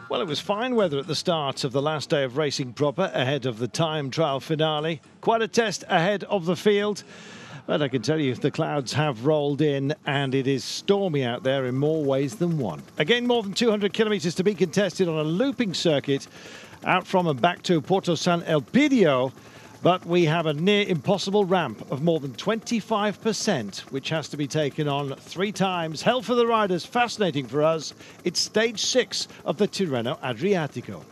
Well, it was fine weather at the start of the last day of racing proper ahead of the time trial finale. Quite a test ahead of the field. But I can tell you the clouds have rolled in and it is stormy out there in more ways than one. Again, more than 200 kilometres to be contested on a looping circuit out from and back to Porto San Elpidio. But we have a near impossible ramp of more than 25%, which has to be taken on 3 times. Hell for the riders, fascinating for us. It's stage 6 of the Tirreno Adriatico.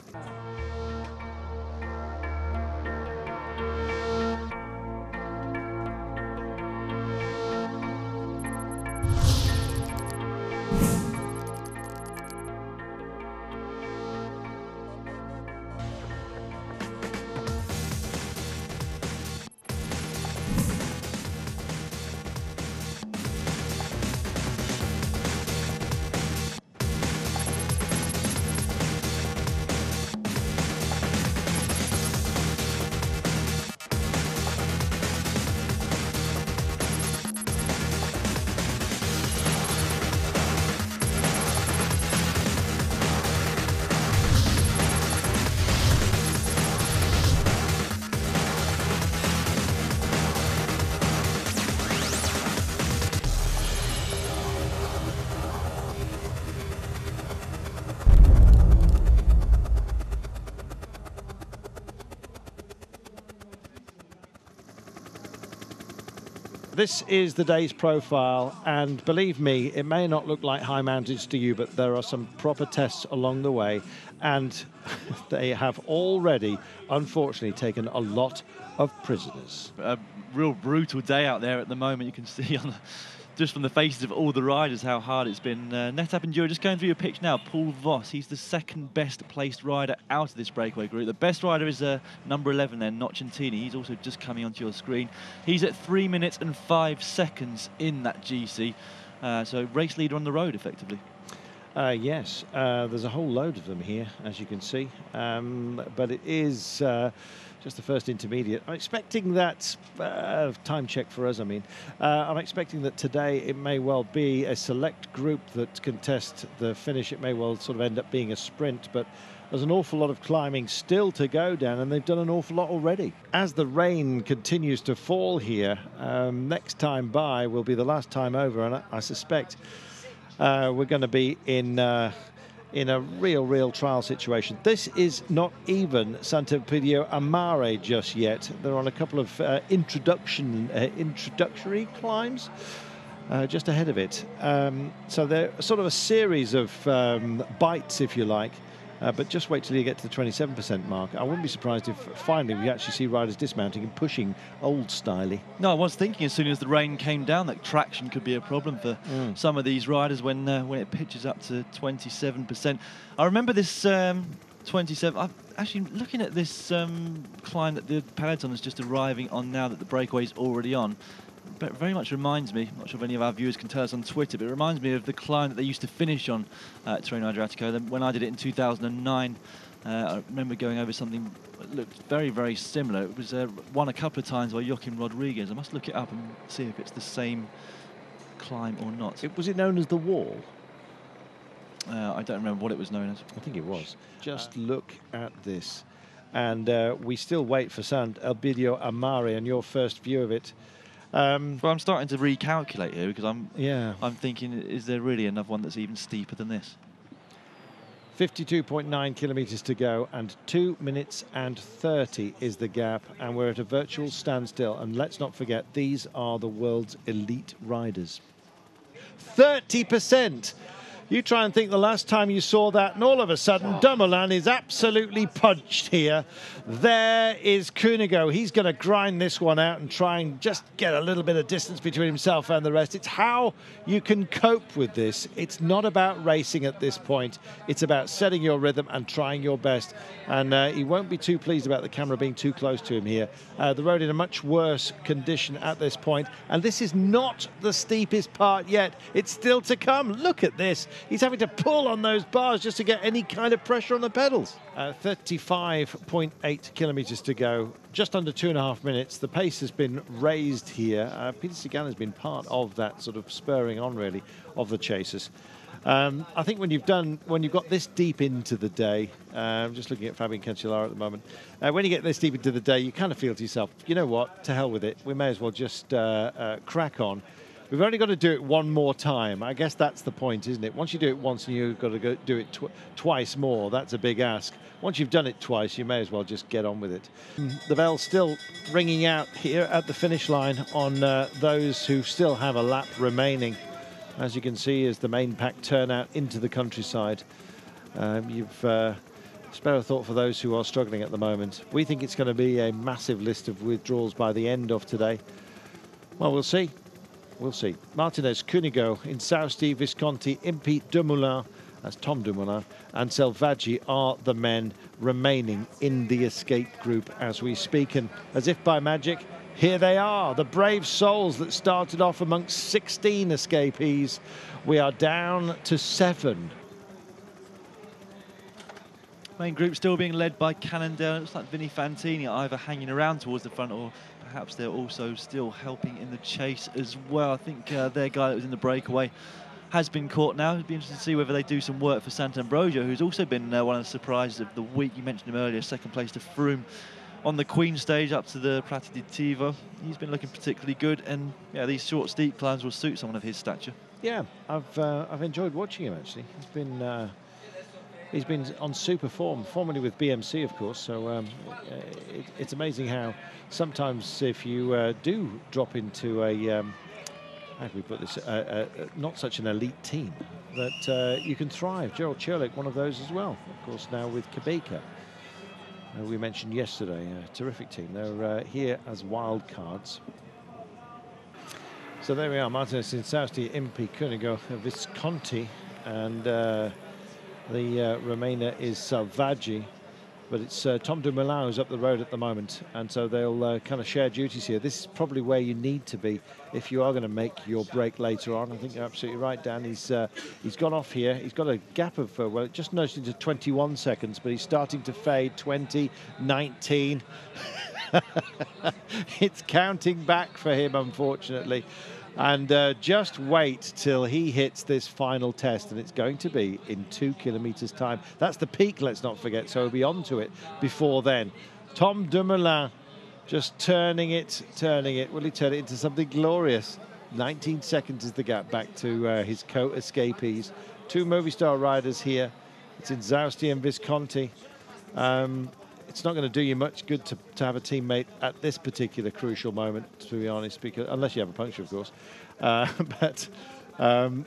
This is the day's profile, and believe me, it may not look like high mountains to you, but there are some proper tests along the way, and they have already, unfortunately, taken a lot of prisoners. A real brutal day out there at the moment. You can see on just from the faces of all the riders how hard it's been. NetApp Enduro, just going through your pitch now, Paul Voss, he's the second best placed rider out of this breakaway group. The best rider is number 11 there, Nocentini. He's also just coming onto your screen. He's at 3 minutes and 5 seconds in that GC. So race leader on the road, effectively. Yes, there's a whole load of them here, as you can see. But it is just the first intermediate. I'm expecting that, time check for us, I mean. I'm expecting that today it may well be a select group that contest the finish. It may well sort of end up being a sprint, but there's an awful lot of climbing still to go down, and they've done an awful lot already. As the rain continues to fall here, next time by will be the last time over, and I suspect we're going to be in a real trial situation. This is not even Sant'Elpidio Amare just yet. They're on a couple of introductory climbs just ahead of it. So they're sort of a series of bites, if you like. But just wait till you get to the 27% mark. I wouldn't be surprised if finally we actually see riders dismounting and pushing old styley. No, I was thinking as soon as the rain came down that traction could be a problem for some of these riders when it pitches up to 27%. I remember this 27. I'm actually looking at this climb that the peloton is just arriving on now that the breakaway is already on. But very much reminds me, I'm not sure if any of our viewers can tell us on Twitter, but it reminds me of the climb that they used to finish on Tirreno Adriatico. When I did it in 2009, I remember going over something that looked very similar. It was won a couple of times by Joaquim Rodriguez. I must look it up and see if it's the same climb or not. Was it known as the Wall? I don't remember what it was known as. I think it was. Just look at this. And we still wait for Sant'Elpidio Amare and your first view of it. Well, I'm starting to recalculate here because I'm thinking, is there really another one that's even steeper than this? 52.9 kilometres to go, and 2 minutes and 30 is the gap, and we're at a virtual standstill. And let's not forget, these are the world's elite riders. 30%! You try and think the last time you saw that, and all of a sudden, Dumoulin is absolutely punched here. There is Cunego. He's going to grind this one out and try and just get a little bit of distance between himself and the rest. It's how you can cope with this. It's not about racing at this point. It's about setting your rhythm and trying your best. And he won't be too pleased about the camera being too close to him here. The road in a much worse condition at this point. And this is not the steepest part yet. It's still to come. Look at this. He's having to pull on those bars just to get any kind of pressure on the pedals. 35.8 kilometres to go, just under 2.5 minutes. The pace has been raised here. Peter Sagan has been part of that sort of spurring on, really, of the chasers. I think when you've got this deep into the day, I'm just looking at Fabian Cancellara at the moment. When you get this deep into the day, you kind of feel to yourself, you know what, to hell with it. We may as well just crack on. We've only got to do it one more time. I guess that's the point, isn't it? Once you do it once and you've got to go do it twice more, that's a big ask. Once you've done it twice, you may as well just get on with it. The bell's still ringing out here at the finish line on those who still have a lap remaining. As you can see, as the main pack turn out into the countryside. You've spare a thought for those who are struggling at the moment. We think it's going to be a massive list of withdrawals by the end of today. Well, we'll see. We'll see. Martinez, Cunego, Insausti, Visconti, Impey, Dumoulin, that's Tom Dumoulin, and Selvaggi are the men remaining in the escape group as we speak. And as if by magic, here they are, the brave souls that started off amongst 16 escapees. We are down to 7. Main group still being led by Cannondale. It looks like Vinny Fantini either hanging around towards the front or perhaps they're also still helping in the chase as well. I think their guy that was in the breakaway has been caught now. It'd be interesting to see whether they do some work for Sant'Ambrogio, who's also been one of the surprises of the week. You mentioned him earlier, second place to Froome on the Queen stage up to the Prati di Tivo. He's been looking particularly good, and yeah, these short steep climbs will suit someone of his stature. Yeah, I've enjoyed watching him actually. He's been on super form, formerly with BMC, of course. So it's amazing how sometimes if you do drop into a how can we put this, not such an elite team, that you can thrive. Gerald Cherlick, one of those as well, of course, now with Quebeca. We mentioned yesterday, a terrific team. They're here as wild cards. So there we are, Martinez, Insausti, Impey, Cunego, Visconti, and the remainder is Selvaggi. But it's Tom Dumoulin who's up the road at the moment, and so they'll kind of share duties here. This is probably where you need to be if you are going to make your break later on. I think you're absolutely right, Dan. He's gone off here. He's got a gap of, well, just nudged into 21 seconds, but he's starting to fade. 20, 19. It's counting back for him, unfortunately. And just wait till he hits this final test, and it's going to be in 2 kilometers time. That's the peak, let's not forget, so we'll be on to it before then. Tom Dumoulin just turning it. Will he turn it into something glorious? 19 seconds is the gap back to his co-escapees. 2 Movistar riders here. It's Insausti and Visconti. It's not going to do you much good to have a teammate at this particular crucial moment, to be honest, because, unless you have a puncture, of course. But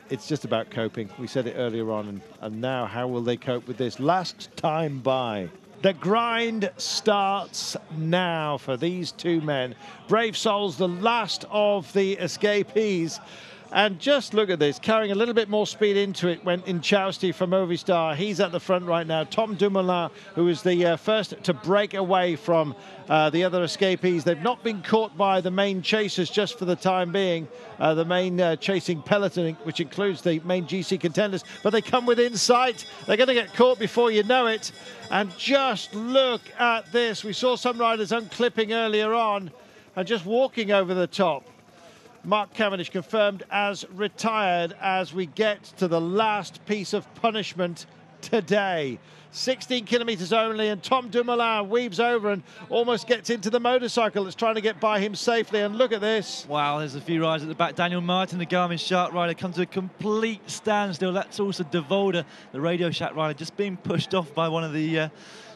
it's just about coping. We said it earlier on, and now how will they cope with this? Last time by. The grind starts now for these 2 men. Brave souls, the last of the escapees. And just look at this, carrying a little bit more speed into it went Insausti from Movistar. He's at the front right now. Tom Dumoulin, who is the first to break away from the other escapees. They've not been caught by the main chasers just for the time being, the main chasing peloton, which includes the main GC contenders, but they come within sight. They're going to get caught before you know it. And just look at this. We saw some riders unclipping earlier on and just walking over the top. Mark Cavendish confirmed as retired as we get to the last piece of punishment today. 16 kilometers only, and Tom Dumoulin weaves over and almost gets into the motorcycle that's trying to get by him safely. And look at this. Wow, there's a few riders at the back. Daniel Martin, the Garmin Shark rider, comes to a complete standstill. That's also De Volder, the Radio Shack rider, just being pushed off by one of the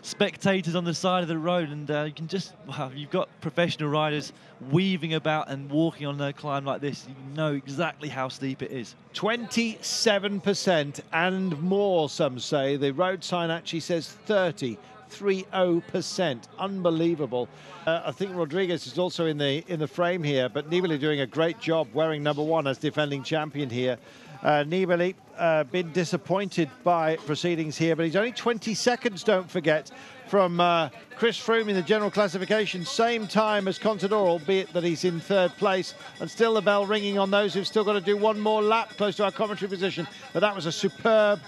spectators on the side of the road. And you can just, wow, you've got professional riders weaving about and walking on a climb like this. You know exactly how steep it is. 27% and more, some say. The road sign actually says 30%. Unbelievable. I think Rodriguez is also in the frame here, but Nibali doing a great job wearing number 1 as defending champion here. Nibali been disappointed by proceedings here, but he's only 20 seconds, don't forget, from Chris Froome in the general classification, same time as Contador, albeit that he's in 3rd place, and still the bell ringing on those who've still got to do one more lap close to our commentary position. But that was a superb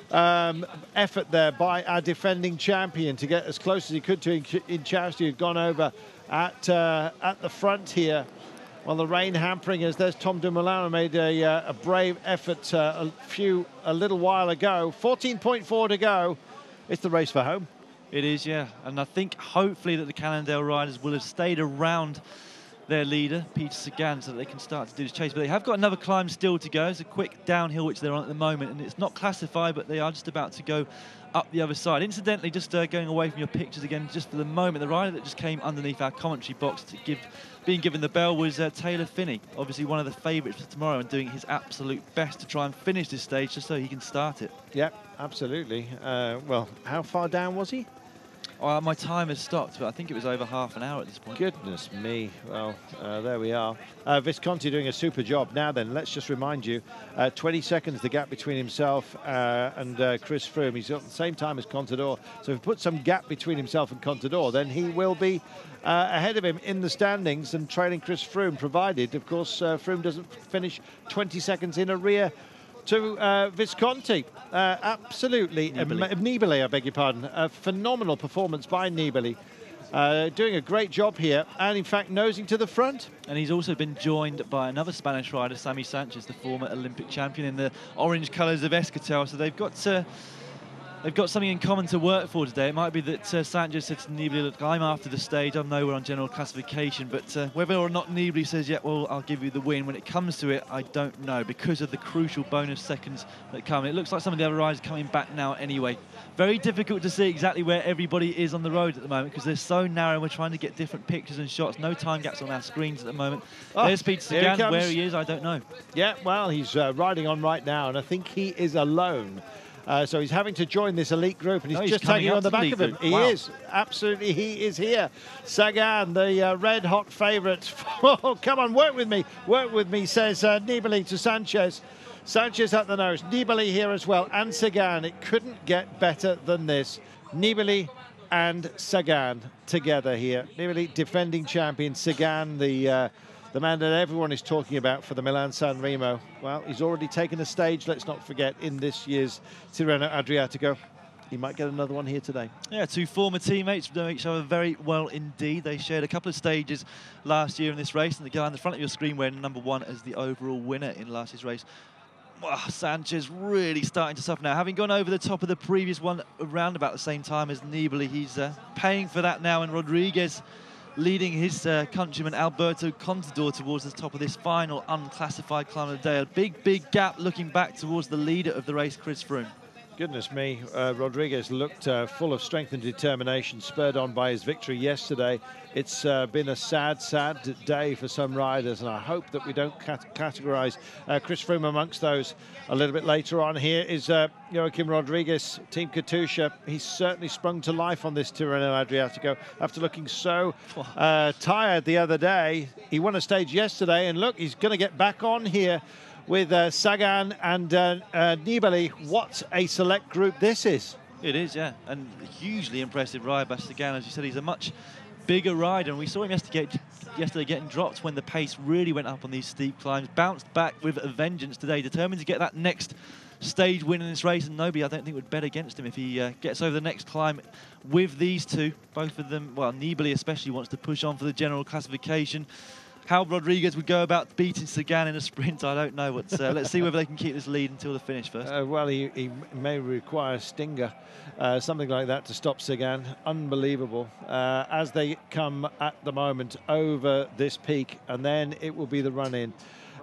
effort there by our defending champion to get as close as he could to Insausti, who'd gone over at the front here. Well, the rain hampering us. There's Tom Dumoulin, who made a brave effort a little while ago. 14.4 to go. It's the race for home. It is, yeah. And I think hopefully that the Cannondale riders will have stayed around their leader, Peter Sagan, so that they can start to do this chase. But they have got another climb still to go. It's a quick downhill which they're on at the moment, and it's not classified, but they are just about to go up the other side. Incidentally, just going away from your pictures again, just for the moment, the rider that just came underneath our commentary box being given the bell was Taylor Phinney, obviously one of the favourites for tomorrow, and doing his absolute best to try and finish this stage just so he can start it. Yep, absolutely. Well, how far down was he? My time has stopped, but I think it was over half an hour at this point. Goodness me. Well, there we are. Visconti doing a super job. Now then, let's just remind you, 20 seconds the gap between himself and Chris Froome. He's got the same time as Contador. So if we put some gap between himself and Contador, then he will be ahead of him in the standings and trailing Chris Froome, provided, of course, Froome doesn't finish 20 seconds in arrear to Visconti. Absolutely. Nibali, I beg your pardon. A phenomenal performance by Nibali. Doing a great job here, and in fact nosing to the front. And he's also been joined by another Spanish rider, Sammy Sanchez, the former Olympic champion, in the orange colours of Escatel. So they've got something in common to work for today. It might be that Sanchez said to Nibali, look, I'm after the stage, I know we're on general classification, but whether or not Nibali says, yeah, well, I'll give you the win, when it comes to it, I don't know, because of the crucial bonus seconds that come. It looks like some of the other riders are coming back now anyway. Very difficult to see exactly where everybody is on the road at the moment, because they're so narrow, and we're trying to get different pictures and shots. No time gaps on our screens at the moment. There's Peter Sagan. Where he is, I don't know. Yeah, well, he's riding on right now, and I think he is alone. So he's having to join this elite group, and he's just hanging on the back of him. He is. Absolutely, he is here. Sagan, the red-hot favourite. Oh, come on, work with me, says Nibali to Sanchez. Sanchez at the nose. Nibali here as well, and Sagan. It couldn't get better than this. Nibali and Sagan together here. Nibali, defending champion. Sagan, the man that everyone is talking about for the Milan-San Remo. Well, he's already taken a stage, let's not forget, in this year's Tirreno Adriatico. He might get another one here today. Yeah, two former teammates know each other very well indeed. They shared a couple of stages last year in this race, and the guy on the front of your screen wearing #1 as the overall winner in last year's race. Well, Sanchez really starting to suffer now. Having gone over the top of the previous one around about the same time as Nibali, he's paying for that now, and Rodriguez leading his countryman Alberto Contador towards the top of this final unclassified climb of the day. A big gap looking back towards the leader of the race, Chris Froome. Goodness me, Rodriguez looked full of strength and determination, spurred on by his victory yesterday. It's been a sad day for some riders, and I hope that we don't categorise Chris Froome amongst those a little bit later on. Here is Joaquim Rodriguez, Team Katusha. He's certainly sprung to life on this Tirreno Adriatico after looking so tired the other day. He won a stage yesterday, and look, he's going to get back on here with Sagan and Nibali. What a select group this is. It is, yeah, and hugely impressive ride by Sagan. As you said, he's a much bigger rider, and we saw him yesterday getting dropped when the pace really went up on these steep climbs. Bounced back with a vengeance today, determined to get that next stage win in this race, and nobody, I don't think, would bet against him if he gets over the next climb with these two. Both of them, well, Nibali especially wants to push on for the general classification. How Rodriguez would go about beating Sagan in a sprint, I don't know. But let's see whether they can keep this lead until the finish first. Well, he may require a stinger, something like that, to stop Sagan. Unbelievable. As they come at the moment over this peak, and then it will be the run-in.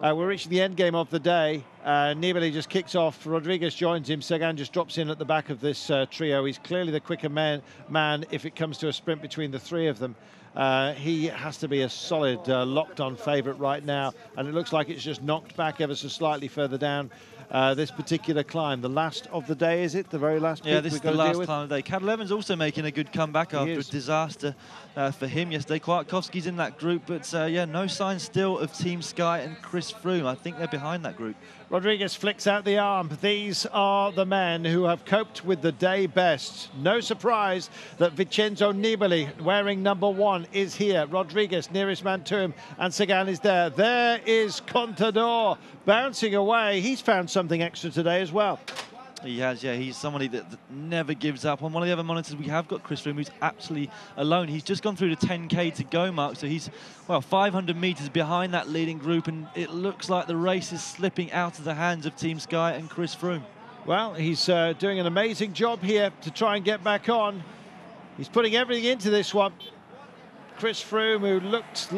We're reaching the end game of the day. Nibali just kicks off. Rodriguez joins him. Sagan just drops in at the back of this trio. He's clearly the quicker man if it comes to a sprint between the three of them. He has to be a solid locked-on favourite right now, and it looks like it's just knocked back ever so slightly further down this particular climb. The last of the day, is it? The very last peak? Yeah, this is the last climb of the day. Cadel Evans also making a good comeback after a disaster for him yesterday. Kwiatkowski's in that group, but yeah, no sign still of Team Sky and Chris Froome. I think they're behind that group. Rodriguez flicks out the arm. These are the men who have coped with the day best. No surprise that Vincenzo Nibali, wearing #1, is here. Rodriguez, nearest man to him, and Sagan is there. There is Contador bouncing away. He's found something extra today as well. He has, yeah. He's somebody that never gives up. On one of the other monitors, we have got Chris Froome, who's absolutely alone. He's just gone through the 10K to go mark, so he's, well, 500 metres behind that leading group, and it looks like the race is slipping out of the hands of Team Sky and Chris Froome. Well, he's doing an amazing job here to try and get back on. He's putting everything into this one. Chris Froome, who looked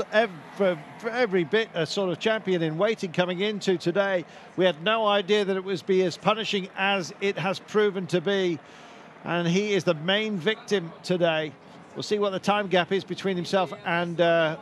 every bit a sort of champion in waiting coming into today. We had no idea that it would be as punishing as it has proven to be. And he is the main victim today. We'll see what the time gap is between himself and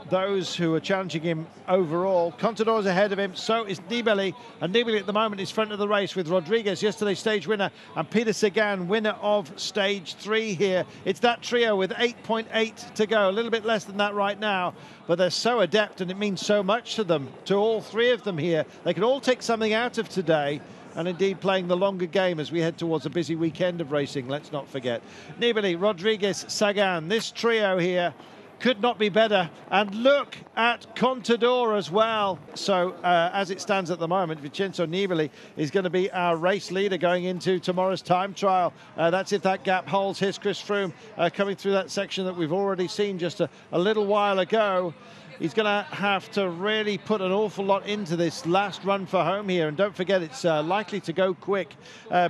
those who are challenging him overall. Contador's ahead of him, so is Nibali. And Nibali at the moment is front of the race with Rodriguez, yesterday's stage winner, and Peter Sagan, winner of stage 3 here. It's that trio with 8.8 to go, a little bit less than that right now. But they're so adept, and it means so much to them, to all three of them here. They can all take something out of today, and indeed playing the longer game as we head towards a busy weekend of racing, let's not forget. Nibali, Rodriguez, Sagan, this trio here could not be better. And look at Contador as well. So as it stands at the moment, Vincenzo Nibali is going to be our race leader going into tomorrow's time trial. That's if that gap holds. Here's Chris Froome coming through that section that we've already seen just a little while ago. He's going to have to really put an awful lot into this last run for home here. And don't forget, it's likely to go quick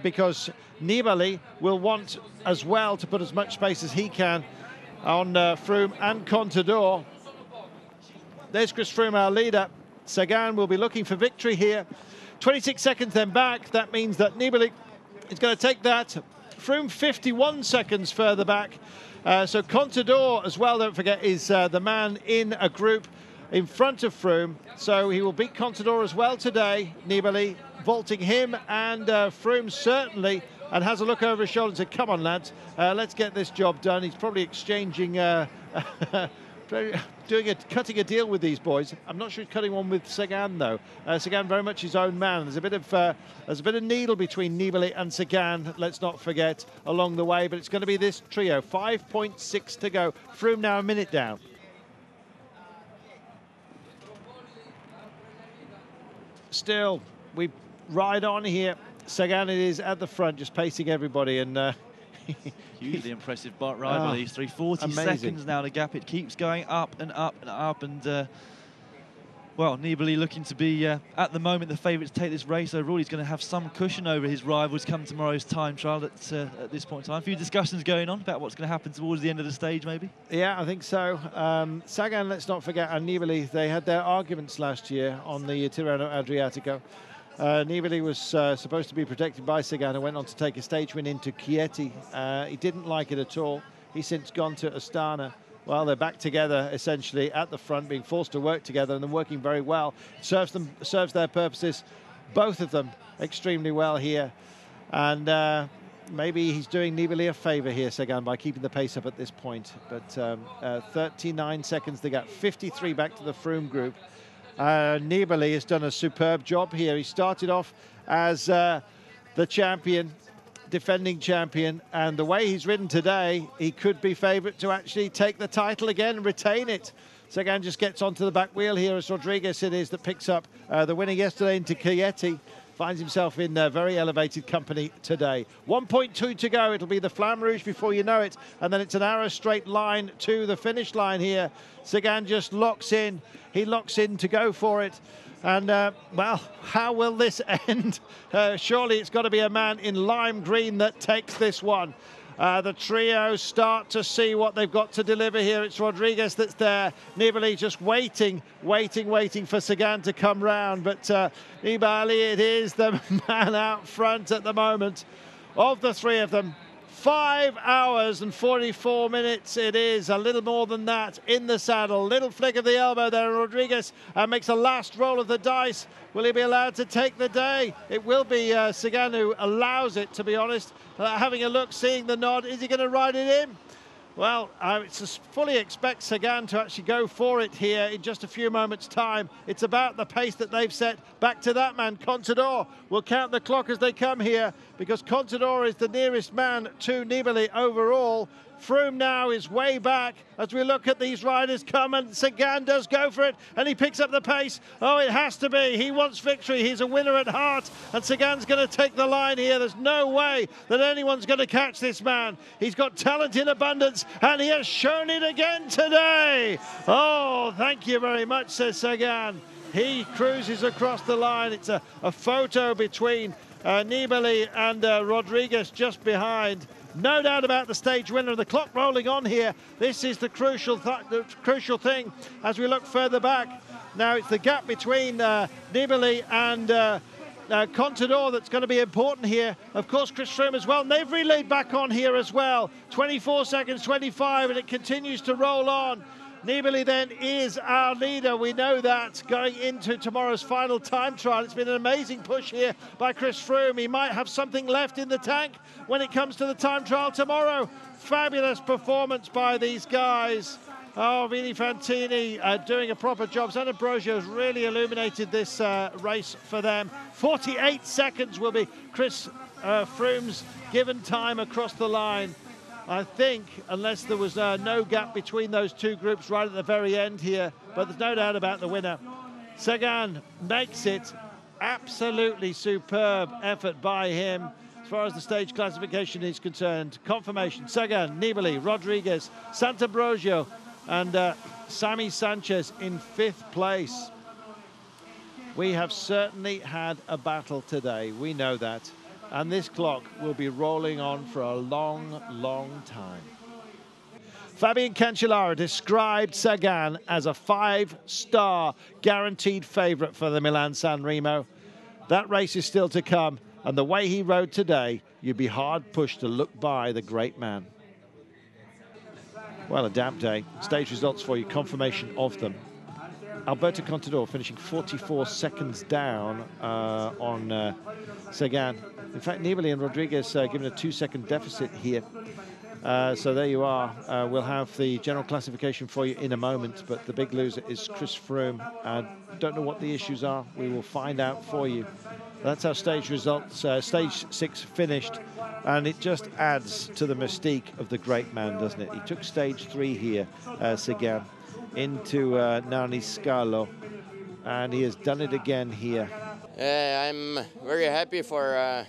because Nibali will want as well to put as much space as he can on Froome and Contador. There's Chris Froome, our leader. Sagan will be looking for victory here. 26 seconds then back. That means that Nibali is going to take that. Froome 51 seconds further back. So Contador as well, don't forget, is the man in a group in front of Froome. So he will beat Contador as well today. Nibali vaulting him, and Froome certainly, and has a look over his shoulder and said, come on lads, let's get this job done. He's probably exchanging cutting a deal with these boys. I'm not sure he's cutting one with Sagan though. Sagan very much his own man. There's a bit of needle between Nibali and Sagan, let's not forget, along the way. But it's going to be this trio. 5.6 to go. Froome now a minute down. Still, we ride on here. Sagan is at the front, just pacing everybody, and hugely impressive ride by these three. 40 seconds now, the gap. It keeps going up and up and up. And, well, Nibali looking to be, at the moment, the favourite to take this race overall. He's going to have some cushion over his rivals come tomorrow's time trial at this point in time. A few discussions going on about what's going to happen towards the end of the stage, maybe? Yeah, I think so. Sagan, let's not forget, and Nibali, they had their arguments last year on the Tirreno Adriatico. Nibali was supposed to be protected by Sagan and went on to take a stage win into Chieti. He didn't like it at all. He's since gone to Astana. Well, they're back together essentially at the front, being forced to work together, and they're working very well. Serves their purposes, both of them, extremely well here. And maybe he's doing Nibali a favour here, Sagan, by keeping the pace up at this point. But 39 seconds they got, 53 back to the Froome group. Nibali has done a superb job here. He started off as the champion, defending champion, and the way he's ridden today, he could be favourite to actually take the title again and retain it. Sagan just gets onto the back wheel here as Rodriguez it is that picks up the winner yesterday into Chieti. Finds himself in very elevated company today. 1.2 to go. It'll be the Flamme Rouge before you know it. And then it's an arrow straight line to the finish line here. Sagan just locks in. He locks in to go for it. And, well, how will this end? Surely it's got to be a man in lime green that takes this one. The trio start to see what they've got to deliver here. It's Rodriguez that's there. Nibali just waiting for Sagan to come round. But Nibali, it is the man out front at the moment of the three of them. 5 hours and 44 minutes it is, a little more than that in the saddle. Little flick of the elbow there, Rodriguez makes a last roll of the dice. Will he be allowed to take the day? It will be Sagan who allows it, to be honest. Having a look, seeing the nod, is he going to ride it in? Well, I fully expect Sagan to actually go for it here in just a few moments' time. It's about the pace that they've set. Back to that man, Contador will count the clock as they come here. because Contador is the nearest man to Nibali overall. Froome now is way back as we look at these riders come, and Sagan does go for it and he picks up the pace. Oh, it has to be. He wants victory. He's a winner at heart, and Sagan's going to take the line here. There's no way that anyone's going to catch this man. He's got talent in abundance and he has shown it again today. Oh, thank you very much, says Sagan. He cruises across the line. It's a photo between Nibali and Rodriguez just behind. No doubt about the stage winner. The clock rolling on here. This is the crucial crucial thing as we look further back. Now it's the gap between Nibali and Contador that's going to be important here. Of course, Chris Froome as well. And they've relayed back on here as well. 24 seconds, 25, and it continues to roll on. Nibali then is our leader. We know that going into tomorrow's final time trial. It's been an amazing push here by Chris Froome. He might have something left in the tank when it comes to the time trial tomorrow. Fabulous performance by these guys. Oh, Vini Fantini doing a proper job. Zanabrogio has really illuminated this race for them. 48 seconds will be Chris Froome's given time across the line. I think, unless there was no gap between those two groups right at the very end here, but there's no doubt about the winner. Sagan makes it. Absolutely superb effort by him as far as the stage classification is concerned. Confirmation: Sagan, Nibali, Rodriguez, Santabrogio, and Sammy Sanchez in 5th place. We have certainly had a battle today. We know that. And this clock will be rolling on for a long, long time. Fabian Cancellara described Sagan as a 5-star guaranteed favourite for the Milan-San Remo. That race is still to come, and the way he rode today, you'd be hard-pushed to look by the great man. Well, a damp day. Stage results for you, confirmation of them. Alberto Contador finishing 44 seconds down on Sagan. In fact, Nibali and Rodriguez given a 2-second deficit here. So there you are. We'll have the general classification for you in a moment, but the big loser is Chris Froome. Don't know what the issues are. We will find out for you. That's our stage results. Stage 6 finished, and it just adds to the mystique of the great man, doesn't it? He took stage 3 here, Sagan, into Narni Scalo, and he has done it again here. I'm very happy for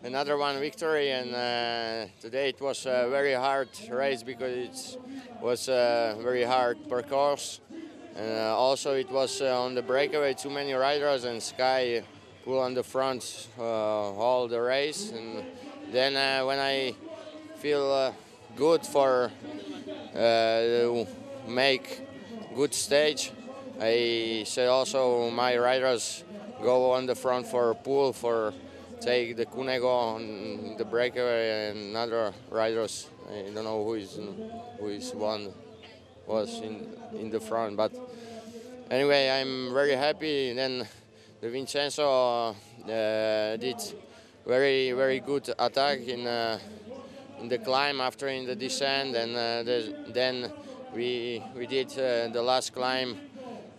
another one victory, and today it was a very hard race because it was a very hard course, and also it was on the breakaway, too many riders, and Sky pulled on the front all the race, and then when I feel good for make good stage, I say also my riders go on the front for pull for take the Cunego on the breakaway, and other riders, I don't know who is one was in the front, but anyway, I'm very happy. Then the Vincenzo did very good attack in the climb after in the descent, and then we did the last climb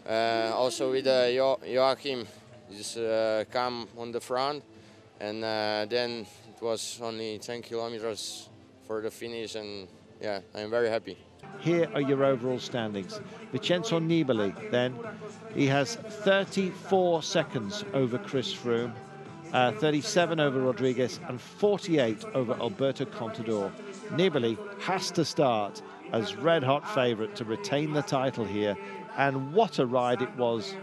also with Joachim just come on the front, and then it was only 10 kilometers for the finish, and yeah, I'm very happy. Here are your overall standings. Vincenzo Nibali, then, he has 34 seconds over Chris Froome, 37 over Rodriguez, and 48 over Alberto Contador. Nibali has to start as red-hot favourite to retain the title here, and what a ride it was.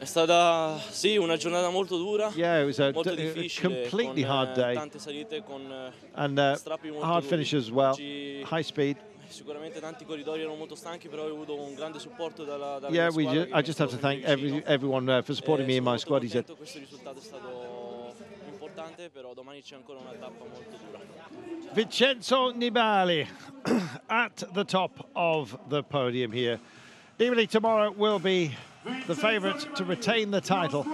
È stata sì una giornata molto dura. Yeah, it was a difficile, completely hard day, tante salite, con and strappi molto hard duri. finish as well. Oggi High speed. Sicuramente tanti corridori erano molto stanchi, però ho avuto un grande supporto dalla Yeah, squadra. I just have to thank everyone for supporting me in my squad. He said. Questo risultato è stato importante, però domani c'è ancora una tappa molto dura. Vincenzo Nibali at the top of the podium here. Nibali tomorrow will be the favourite to retain the title.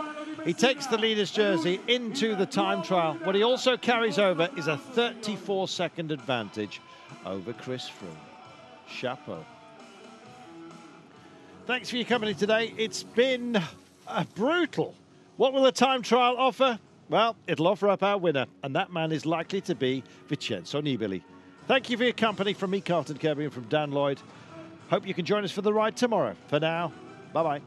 He takes the leader's jersey into the time trial. What he also carries over is a 34-second advantage over Chris Froome. Chapeau. Thanks for your company today. It's been brutal. What will the time trial offer? Well, it'll offer up our winner, and that man is likely to be Vincenzo Nibali. Thank you for your company from me, Carlton Kirby, and from Dan Lloyd. Hope you can join us for the ride tomorrow. For now, bye-bye.